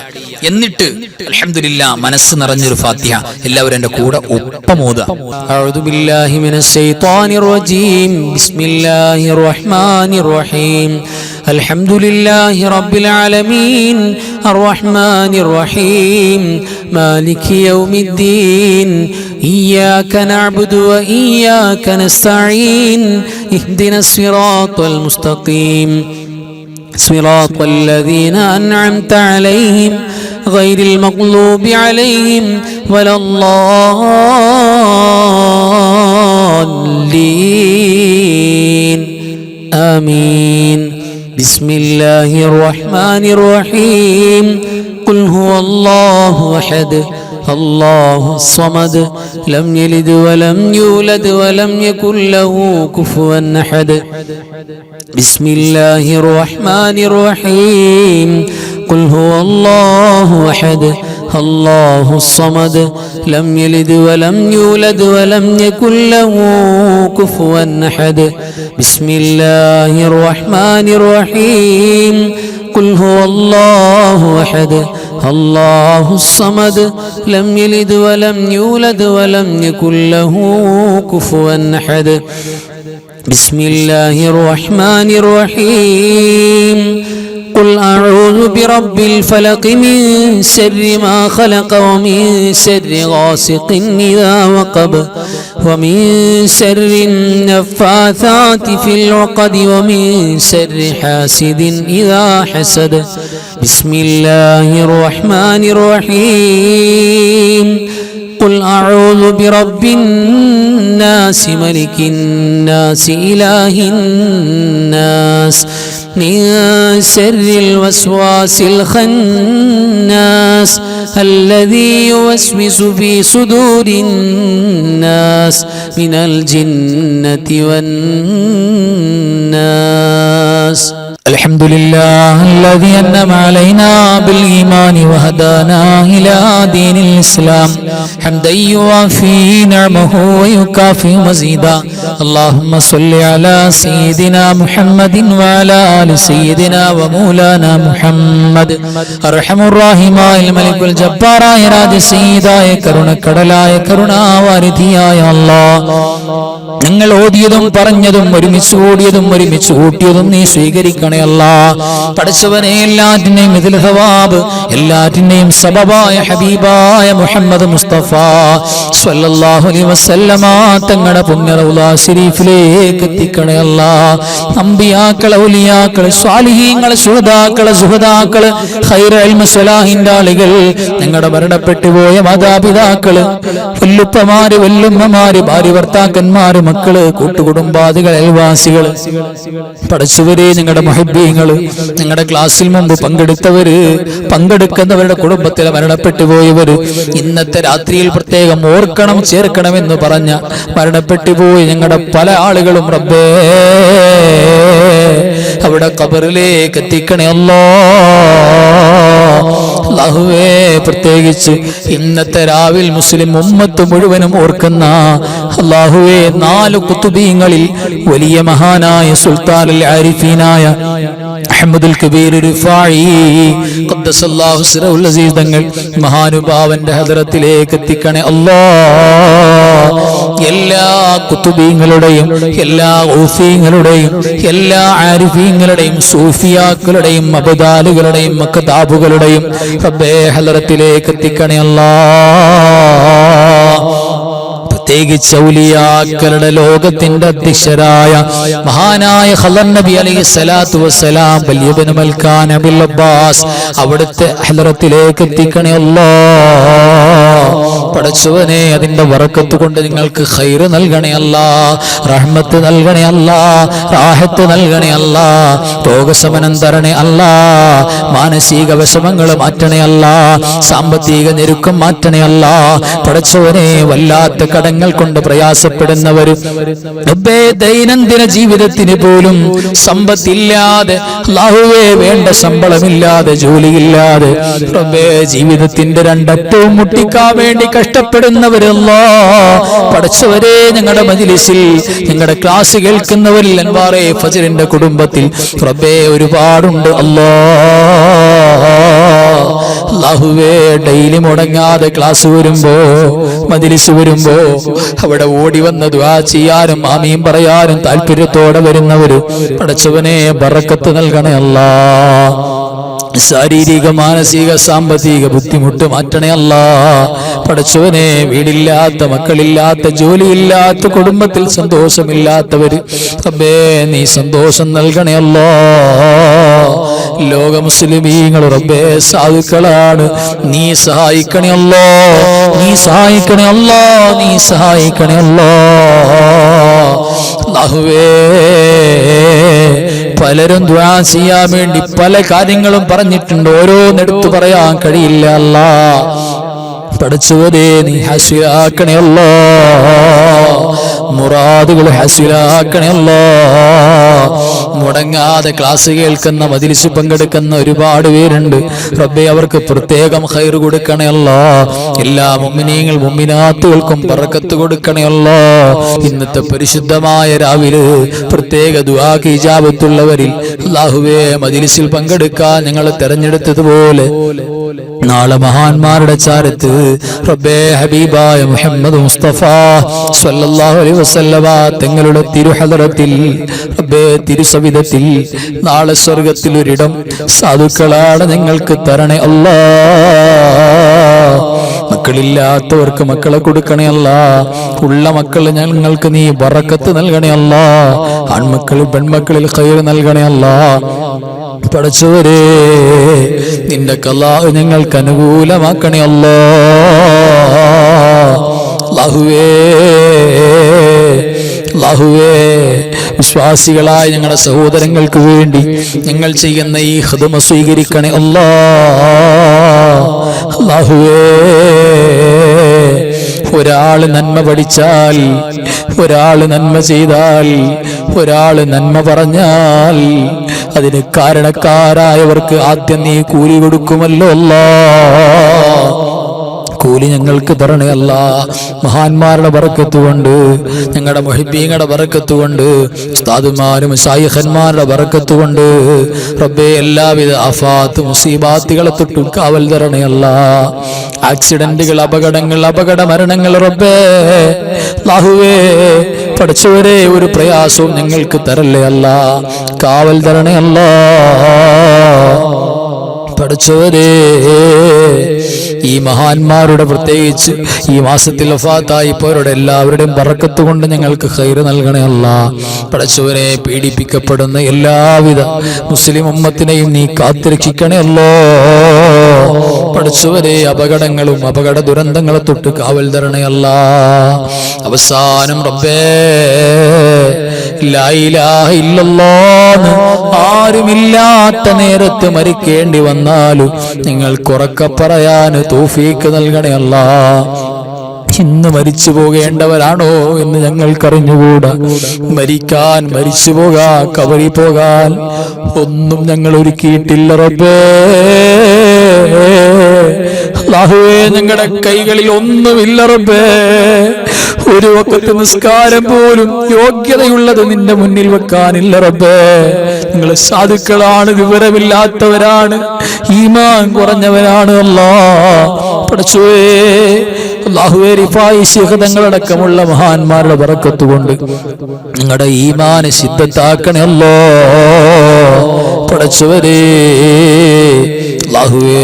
എന്നിട്ട് അൽഹംദുലില്ലാ മനസ്സ് നിറഞ്ഞൊരു ഫാത്തിഹ എല്ലാവരും എന്റെ കൂടെ ഒപ്പം ഓതുക. അഊദു ബില്ലാഹി മിനശ് ശൈത്വാനിർ റജീം. ബിസ്മില്ലാഹിർ റഹ്മാനിർ റഹീം. അൽഹംദുലില്ലാഹി റബ്ബിൽ ആലമീൻ അർറഹ്മാനിർ റഹീം മാലികി യൗമിദ്ദീൻ ഇയ്യാക നഅ്ബുദു വ ഇയ്യാക നസ്തഈൻ ഇഹ്ദിനസ് സിറാത്തൽ മുസ്തഖീം صراط الذين أنعمت عليهم غير المغضوب عليهم ولا الضالين آمين بسم الله الرحمن الرحيم قل هو الله أحد الله الصمد لم يلد ولم يولد ولم يكن له كفوا أحد بسم الله الرحمن الرحيم قل هو الله أحد الله الصمد لم يلد ولم يولد ولم يكن له كفوا أحد بسم الله الرحمن الرحيم قل هو الله أحد الله الصمد لم يلد ولم يولد ولم يكن له كفوا أحد بسم الله الرحمن الرحيم قل أعوذ برب الفلق من شر ما خلق ومن شر غاسق إذا وقب ومن شر النفاثات في العقد ومن شر حاسد إذا حسد بسم الله الرحمن الرحيم قل أعوذ برب الناس ملك الناس إله الناس من شر الوسواس الخناس الذي يوسوس في صدور الناس من الجنة والناس الحمد لله الذي أنعم علينا بالإيمان وهدانا إلى دين الإسلام حمدا يوافي نعمه ويكافئ مزيدا اللهم صل على سيدنا محمد وعلى آل سيدنا ومولانا محمد أرحم الراحمين الملك الجبار راج سيداയ കരുണക്കടലായ കരുണാവാരിധിയായ അല്ലാഹ് ഞങ്ങൾ ഓതിയതും പറഞ്ഞതും ഒരുമിച്ച് ഓടിയതും ഒരുമിച്ച് കൂട്ടിയതും നീ സ്വീകരിക്കണേ അല്ലാഹ്. പടച്ചവനെ എല്ലാറ്റിനെയും ഇതിൽ സവാബ് എല്ലാറ്റിനെയും സബബായ ഹബീബായ മുഹമ്മദ് മുസ്തഫ സ്വല്ലല്ലാഹു അലൈഹി വസല്ലമ തങ്ങളുടെ പുണ്യ റൗള ശരീഫിലേക്ക് എത്തിക്കണേ അല്ലാഹ്. അമ്പിയാക്കൾ ഔലിയാക്കൾ സ്വാലിഹീങ്ങൾ ശുഹദാക്കൾ സുഹദാക്കൾ ഖൈറുൽ ഇൽമ സ്വലാഹിന്റെ ആളുകൾ ഞങ്ങളുടെ മരണപ്പെട്ടു പോയ മാതാപിതാക്കൾ വല്ലുപ്പമാര് വല്ലുമ്മമാര് ഭാര്യ ഭർത്താക്കന്മാര് മക്കള് കൂട്ടുകുടുംബാദികൾ അയൽവാസികൾ പഠിച്ചവരെ ഞങ്ങളുടെ മുഹബ്ബീങ്ങൾ ഞങ്ങളുടെ ക്ലാസ്സിൽ മുമ്പ് പങ്കെടുക്കുന്നവരുടെ കുടുംബത്തിൽ മരണപ്പെട്ടു പോയവര് ഇന്നത്തെ രാത്രിയിൽ പ്രത്യേകം ഓർക്കണം ചേർക്കണമെന്ന് പറഞ്ഞ മരണപ്പെട്ടു പോയി ഞങ്ങളുടെ പല ആളുകളും റബ്ബേ അവിടെ ഖബറിലേക്ക് എത്തിക്കണേ അല്ലാഹുവേ. പ്രത്യേകിച്ച് ഇന്നത്തെ രാവിൽ മുസ്ലിം ഉമ്മത്ത് മുഴുവനും ഓർക്കുന്ന അല്ലാഹുവേ 4 കുത്തുബീങ്ങളിൽ വലിയ മഹാനായ സുൽത്താനുൽ ആരിഫീനായ അഹ്മദുൽ കബീർ റിഫായി ഖദ്ദസല്ലാഹു സിറഹുൽ അസീസ് തങ്ങൾ മഹാനുഭാവന്റെ ഹദറത്തിലേക്ക് എത്തിക്കണേ അല്ലാഹ്. എല്ലാ കുത്തുബീങ്ങളുടെയും എല്ലാ ഊഫീങ്ങളുടെയും എല്ലാ ആരിഫീങ്ങളുടെയും സൂഫിയാക്കളുടെയും അബ്ദാലുകളുടെയും മഖതാബുകളുടെയും റബ്ബേ ഹദറത്തിലേക്ക് എത്തിക്കണേ അല്ലാഹ്. പ്രത്യേകിച്ച് ഔലിയാക്കളുടെ ലോകത്തിന്റെ അധ്യക്ഷരായ മഹാനായ ഖദർ നബി അലൈഹി സ്വലാത്തു വസ്സലാം വലിയബ്നു മൽക്കാൻ അബുൽ അബ്ബാസ് അവിടുത്തെ ഹദറത്തിലേക്ക് എത്തിക്കണേ അല്ലാഹ്. പടച്ചവനെ അതിന്റെ ബറക്കത്ത് കൊണ്ട് നിങ്ങൾക്ക് ഖൈർ നൽകണേ അല്ലാഹ്, റഹ്മത്ത് നൽകണേ അല്ലാഹ്, റാഹത്ത് നൽകണേ അല്ലാഹ്, രോഗശമനം തരണേ അല്ലാഹ്, മാനസിക വിഷമങ്ങൾ മാറ്റണേ അല്ലാഹ്, സാമ്പത്തിക ഞെരുക്കം മാറ്റണേ അല്ലാഹ്. പടച്ചവനെ വല്ലാത്ത കടങ്ങൾ കൊണ്ട് പ്രയാസപ്പെടുന്നവർ റബ്ബേ ദൈനംദിന ജീവിതത്തിന് പോലും സമ്പത്തില്ലാതെ അല്ലാഹുവേ വേണ്ട ശമ്പളമില്ലാതെ ജോലിയില്ലാതെ റബ്ബേ ജീവിതത്തിന്റെ രണ്ടറ്റവും മുട്ടിക്കാൻ വേണ്ടി കഷ്ടപ്പെടുന്നവരല്ലോ പഠിച്ചവരെ ഞങ്ങളുടെ മജ്ലിസിൽ ഞങ്ങളുടെ ക്ലാസ് കേൾക്കുന്നവരിൽ അൻവാറെ ഫജ്റിന്റെ കുടുംബത്തിൽ റബ്ബേ ഒരുപാടുണ്ട് അല്ലാഹുവേ ഡെയിലി മുടങ്ങാതെ ക്ലാസ് വരുമ്പോ മജ്ലിസ് വരുമ്പോ അവിടെ ഓടി വന്ന് ദുആ ചെയ്യാനും ആമീൻ പറയാനും താല്പര്യത്തോടെ വരുന്നവര് പഠിച്ചവനെ ബറക്കത്ത് നൽകണേ അല്ലാഹ്. ശാരീരിക മാനസിക സാമ്പത്തിക ബുദ്ധിമുട്ട് മാറ്റണേ അല്ലാഹ്. പടച്ചവനെ വീടില്ലാത്ത മക്കളില്ലാത്ത ജോലിയില്ലാത്ത കുടുംബത്തിൽ സന്തോഷമില്ലാത്തവര് റബ്ബേ നീ സന്തോഷം നൽകണേ അല്ലാഹ്. ലോക മുസ്ലിമീങ്ങൾ റബ്ബേ സാധുക്കളാണ്, നീ സഹായിക്കണേ അല്ലാഹ്, നീ സഹായിക്കണേ അല്ലാഹ്, നീ സഹായിക്കണേ അല്ലാഹ്. അല്ലാഹുവേ പലരും ദുആ ചെയ്യാൻ വേണ്ടി പല കാര്യങ്ങളും പറഞ്ഞിട്ടുണ്ട്, ഓരോന്നെടുത്തു പറയാൻ കഴിയില്ല. അല്ലാ പഠിച്ചവരെ നീ ഹാസിലാക്കണേ അല്ലാ, മുറാദുകൾ ഹാസിലാക്കണേ അല്ലാ. മുടങ്ങാതെ ക്ലാസ് കേൾക്കുന്ന മജ്‌ലിസ് പങ്കെടുക്കുന്ന ഒരുപാട് പേരുണ്ട്. റബ്ബേ അവർക്ക് പ്രത്യേകം ഖൈർ കൊടുക്കണേ അല്ലാ. എല്ലാ മുഅ്മിനീങ്ങൾ മുഅ്മിനാത്തുകൾക്കും ബറക്കത്ത് കൊടുക്കണേ അല്ലാ. ഇന്നത്തെ പരിശുദ്ധമായ രാവിലെ പ്രത്യേക ദുആക്ക് ഇജാബത്തുള്ളവരിൽ അല്ലാഹുവേ മജ്‌ലിസിൽ പങ്കെടുക്കാൻ ഞങ്ങൾ തെരഞ്ഞെടുത്തതുപോലെ നാളെ മഹാന്മാരുടെ ചാരത്ത് റബ്ബേ ഹബീബായ മുഹമ്മദ് മുസ്തഫ സ്വല്ലല്ലാഹു അലൈഹി വസല്ലമ തങ്ങളുടെ തിരുഹദറത്തിൽ റബ്ബേ തിരുസവിധത്തിൽ നാളെ സ്വർഗ്ഗത്തിൽ ഒരിടം സാധുക്കളാണ് ഞങ്ങൾക്ക് തരണേ അല്ലാ. മക്കളില്ലാത്തവർക്ക് മക്കളെ കൊടുക്കണേ അല്ലാ. ഉള്ള മക്കൾ ഞങ്ങൾക്ക് നീ ബറക്കത്ത് നൽകണേ അല്ലാ. ആൺമക്കളിൽ പെൺമക്കളിൽ ഖൈർ നൽകണേ അല്ലാ. പഠിച്ചവരെ നിന്റെ ഖലാ ഞങ്ങൾക്ക് അനുകൂലമാക്കണേ അല്ലാ. അല്ലാഹുവേ വിശ്വാസികളായ ഞങ്ങളുടെ സഹോദരങ്ങൾക്ക് വേണ്ടി ഞങ്ങൾ ചെയ്യുന്ന ഈ ഖിദ്മ സ്വീകരിക്കണേ അല്ലാ. അല്ലാഹുവേ ഒരാൾ നന്മ പഠിച്ചാൽ, ഒരാൾ നന്മ ചെയ്താൽ, ഒരാൾ നന്മ പറഞ്ഞാൽ അതിന് കാരണക്കാരായവർക്ക് ആദ്യം നീ കൂലി കൊടുക്കുമല്ലോ അല്ലാ. കൂലി ഞങ്ങൾക്ക് തരണേ അല്ലാ. മഹാന്മാരുടെ ബറക്കത്ത് കൊണ്ട്, ഞങ്ങളുടെ മുഹിബ്ബീങ്ങളുടെ ബറക്കത്ത് കൊണ്ട്, ഉസ്താദുമാരും ശൈഖന്മാരുടെ ബറക്കത്ത് കൊണ്ട് റബ്ബേ എല്ലാവിധ ആഫാത്ത് മുസീബാത്തുകളെ തൊട്ട് കാവൽ തരണേ അല്ലാ. ആക്സിഡന്റുകൾ, അപകടങ്ങൾ, അപകട മരണങ്ങൾ റബ്ബേ അല്ലാഹുവേ പഠിച്ചവരെ ഒരു പ്രയാസവും ഞങ്ങൾക്ക് തരല്ലേ അല്ലാ. കാവൽ തരണേ അല്ലാ. പഠിച്ചവരെ ഈ മഹാന്മാരുടെ പ്രത്യേകിച്ച് ഈ മാസത്തിൽ വഫാത്തായി പോയവരുടെ എല്ലാവരുടെയും ബറക്കത്ത് കൊണ്ട് ഞങ്ങൾക്ക് ഖൈർ നൽകണേ അല്ലാ. പഠിച്ചവരെ പീഡിപ്പിക്കപ്പെടുന്ന എല്ലാവിധ മുസ്ലിം ഉമ്മത്തിനെയും നീ കാത്തുരക്ഷിക്കണേ അല്ലോ. പഠിച്ചവരെ അപകടങ്ങളും അപകട ദുരന്തങ്ങളെ തൊട്ട് കാവൽ തരണേ അല്ലാ. അവസാനം റബ്ബേ ലാ ഇലാഹ ഇല്ലല്ലാഹ് ആരുമില്ലാത്ത നേരത്ത് മരിക്കേണ്ടി വന്നാലും നിങ്ങൾക്ക് ഉറക്കെ പറയാൻ തൗഫീഖ് നൽകണേ അല്ലാ. ഇന്ന് മരിച്ചു പോകേണ്ടവരാണോ എന്ന് ഞങ്ങൾക്കറിഞ്ഞുകൂടാ. മരിക്കാൻ, മരിച്ചു പോകാൻ, കബറി പോകാൻ ഒന്നും ഞങ്ങൾ ഒരുക്കിയിട്ടില്ല റബ്ബേ. അല്ലാഹുവേ ഞങ്ങളുടെ കൈകളിൽ ഒന്നുമില്ല റബ്ബേ. ഒരു വഖത്ത് നിസ്കാരം പോലും യോഗ്യതയുള്ളത് നിന്റെ മുന്നിൽ വെക്കാനില്ല റബ്ബേ. നിങ്ങൾ സാധുക്കളാണ്, വിവരമില്ലാത്തവരാണ്, ഈമാൻ കുറഞ്ഞവരാണ് അല്ലാ. പഠിച്ചുവേ അല്ലാഹുവേ റിഫായി ശൈഖ് തങ്ങളടക്കമുള്ള മഹാന്മാരുടെ ബറക്കത്ത് കൊണ്ട് നിങ്ങളുടെ ഈമാനെ സിദ്ധത്താക്കണേ അല്ലാ. പഠിച്ചവരേ അല്ലാഹുവേ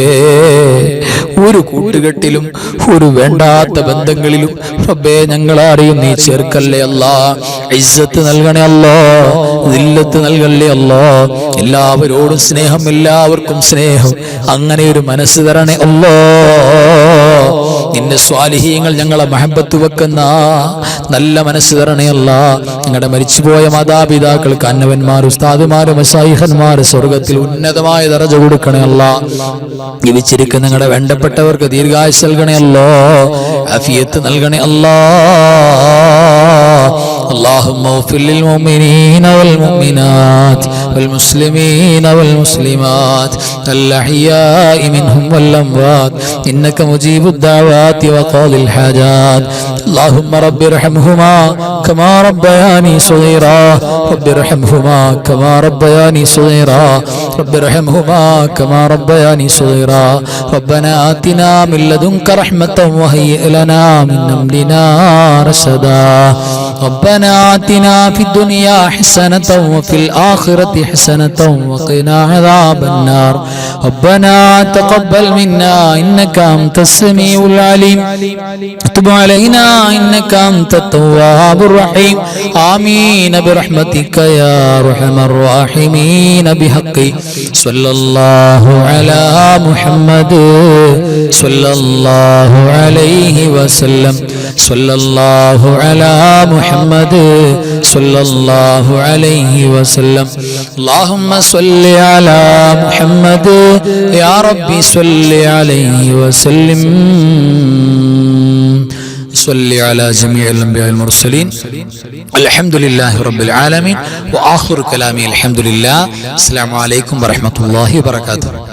ഒരു കൂട്ടുകെട്ടിലും ഒരു വേണ്ടാത്ത ബന്ധങ്ങളിലും റബ്ബേ ഞങ്ങളാരെയും നീ ചേർക്കല്ലേ അല്ലാ. ഇസ്സത്ത് നൽകണേ അല്ലാ, ദില്ലത്ത് നൽകല്ലേ അല്ലാ. എല്ലാവരോടും സ്നേഹം, എല്ലാവർക്കും സ്നേഹം, അങ്ങനെ ഒരു മനസ്സ് തരണേ അല്ലാ. നിന്റെ സ്വാലിഹീങ്ങൾ ഞങ്ങളെ മഹബത്ത് വെക്കുന്ന നല്ല മനസ്സ് തരണേ അല്ലാ. ഞങ്ങളുടെ മരിച്ചുപോയ മാതാപിതാക്കൾക്ക് അന്നവന്മാർ, ഉസ്താദുമാരും മശായിഖന്മാർ സ്വർഗത്തിൽ ഉന്നതമായ ദറജ കൊടുക്കണേ അല്ലാ. ജീവിച്ചിരിക്കുന്ന ഞങ്ങളുടെ വേണ്ടപ്പെട്ടവർക്ക് ദീർഘായുസ്സ് നൽകണേ അല്ലാ. ആഫിയത്ത് നൽകണേ അല്ലാ. اللهم اغفر للمؤمنين والمؤمنات والمسلمين والمسلمات الأحياء منهم والأموات إنك مجيب الدعوات وقاضي الحاجات. اللهم رب ارحمهما كما ربياني صغيرا. رب ارحمهما كما ربياني صغيرا. رب ارحمهما كما ربياني صغيرا. ربنا آتنا من لدنك رحمة وهيئ لنا من أمرنا رشدا. ربنا آتنا في الدنيا حسنة وفي الآخرة حسنة وقنا عذاب النار. ربنا تقبل منا إنك أنت السميع العليم. تب علينا إنك أنت التواب الرحيم. آمين برحمتك يا أرحم الراحمين. بحق صلى الله على محمد صلى الله عليه وسلم. സല്ലല്ലാഹു അലാ മുഹമ്മദ് സല്ലല്ലാഹു അലൈഹി വസല്ലം. اللهم صل على محمد يا ربي صل عليه وسلم. صل على جميع الأنبياء المرسلين. الحمد لله رب العالمين. وآخر كلامي الحمد لله. السلام عليكم ورحمة الله وبركاته.